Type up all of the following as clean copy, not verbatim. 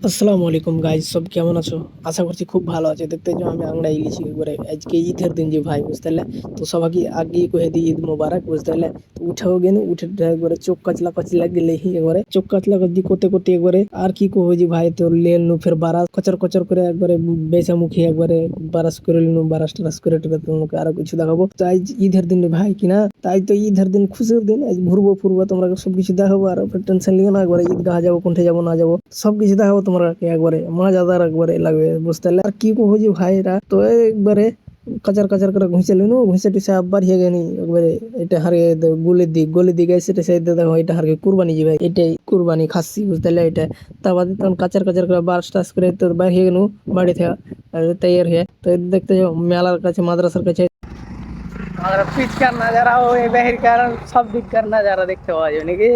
আসসালামু আলাইকুম গাইজ, সব কেমন আছো? আশা করছি খুব ভালো আছে। দেখতে যে আমি আংড়াই গেছি একবারে, আজকে ঈদের দিন যে ভাই, বুঝতে পারলে? তো সবাইকে আগে কয়ে দিই ঈদ মোবারক, বুঝতে পারলে? তো উঠাও গেল, উঠে একবারে চোখ কাচলা কাচলা গেলে একবারে চোখ কাচলা কাচি করতে করতে একবারে আর কি কহো যে ভাই, তো লেল নু ফের বারাস কচর কচর করে একবারে বেচা মুখী একবারে বারাস করে নিনু, বারাস টারাস করে টেকে তোমাকে আরো কিছু দেখাবো। তো আজ ঈদের দিন রে ভাই, কিনা তাই তো ঈদের দিন খুশির দিন, আজ ঘুরবো ফুরবো, তোমরা সবকিছু দেখাবো। আর টেনশন লিও না, একবারে ঈদগাহ যাবো, কোনঠে যাবো না যাবো সবকিছু দেখাবো তোমরা একবারে মজাদার একবারে লাগবে, বুঝতে পারলে? আর কি কহো যে ভাইরা, তো একবারে কাচার কাচার করে ঘুষে লিনু, ঘুষে টুসে আবার হিয়ে গেনি একবারে। এটা হারিয়ে গলি দি গাইছে, এটা সাইড দেখো, এটা হারিয়ে কুরবানি যে ভাই, এটাই কুরবানি খাসি, বুঝতে পারলে? এটা তা বাদে তখন কাচার কাচার করে বারস টাস করে তো বাইর হয়ে গেল বাড়ি থেকে তৈয়ার হয়ে। তো দেখতে যাও মেলার কাছে, মাদ্রাসার কাছে পিচকার নাজারা ওই বাহিরকার সব দিককার নাজারা দেখতে পাওয়া যায় নাকি।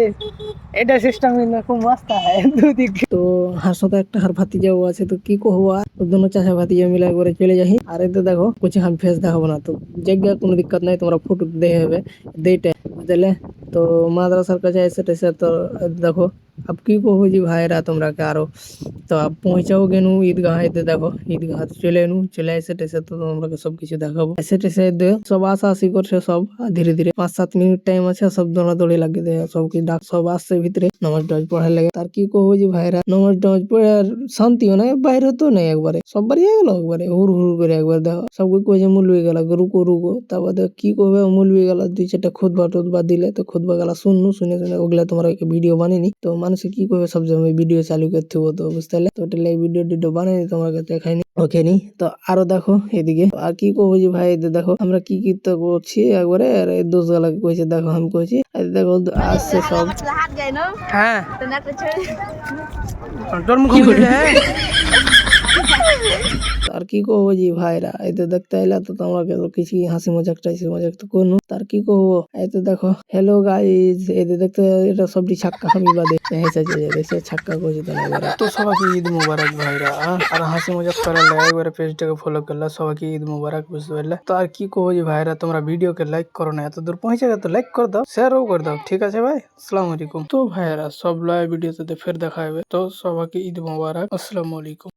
এটা সিস্টেম কিন্তু খুব মস্ত হয় দুদিক। তো হার সাথে একটা হার ভাতিজাও আছে, তো কি কহবো, আর দোনো চাচা ভাতিজা মিলে করে চলে যাই। আর এতে দেখো কুछ हम फेस দেখাবো না, তো জায়গা কোনো দিক্কত নাই, তোমরা ফটো দেখে হবে দেইটা, বুঝলে? তো মাদ্রাসার কাছে এসে টেসে তো দেখো अब की कहो जी भाईरा তোমরা কে আরো। তো अब পৌঁছাও গেনু ঈদগাহ, এতে দেখো ঈদগাহ চলে এনু, চলে এসে টেসে তো তোমরা সব কিছু দেখাবো। এসে টেসে সব আশাআশি করছে সব, ধীরে ধীরে 5-7 মিনিট টাইম আছে, সব দৌড়াদৌড়ি লাগে দেয়, সব কি ডাক সব আসছে ভিতরে নামাজ টামাজ পড়ার লাগে। তার কি কহবো যে ভাইরা, নামাজ টামাজ পড়ে আর শান্তিও নাই, বাইরে তো নেই, একবারে সব বাড়ি গেল একবারে হুর হুর করে একবার দেখো সবকে কয়ে মুলবি গেল রুকো রুকো। তারপর কি করবে, মুলবি গেল 2-4টা খুতবা টুতবা দিলে, তো খুতবা গেলা শুননু, শুনে শুনে ওগুলা তোমরা ভিডিও বানিনি। তো মানুষে কি করবে, সব সময় ভিডিও চালু করতে হবো, তো বুঝতে পারলে? তো ওটা ভিডিও টিডিও বানাইনি, তোমাকে দেখাইনি ওকে নি। তো আরো দেখো এদিকে, আর কি করবো যে ভাই, এদের দেখো আমরা কি কি তো করছি একবারে। আর এই দোষ গালাকে কইছে, দেখো আমি কইছি, আর দেখো আসছে সব। হ্যাঁ তোর মুখ আর কি কহবো জি ভাইরা, এতে দেখতে এলা তো তোমরা কিছু হাসি মজাক টাইসি মজাক তো কোনো। তার কি কহবো, এতে দেখো হ্যালো গাইজ, এতে দেখতে এটা সবটি ছাক্কা আমি বাদে হেসেছে দেশে ছাক্কা করছি। তো সবাইকে ঈদ মুবারক ভাইরা, আর হাসি মজাক করার লাগে একবারে পেজটাকে ফলো করলে সবাইকে ঈদ মুবারক, বুঝতে পারলে? তো আর কি কহবো জি ভাইরা, তোমরা ভিডিওকে লাইক করো না, এত দূর পৌঁছে গেছে তো লাইক করে দাও, শেয়ারও করে দাও, ঠিক আছে ভাই? আসসালামু আলাইকুম। তো ভাইরা সব লাইভ ভিডিওতে ফের দেখা হবে, তো সবাইকে ঈদ মুবারক, আসসালামু আলাইকুম।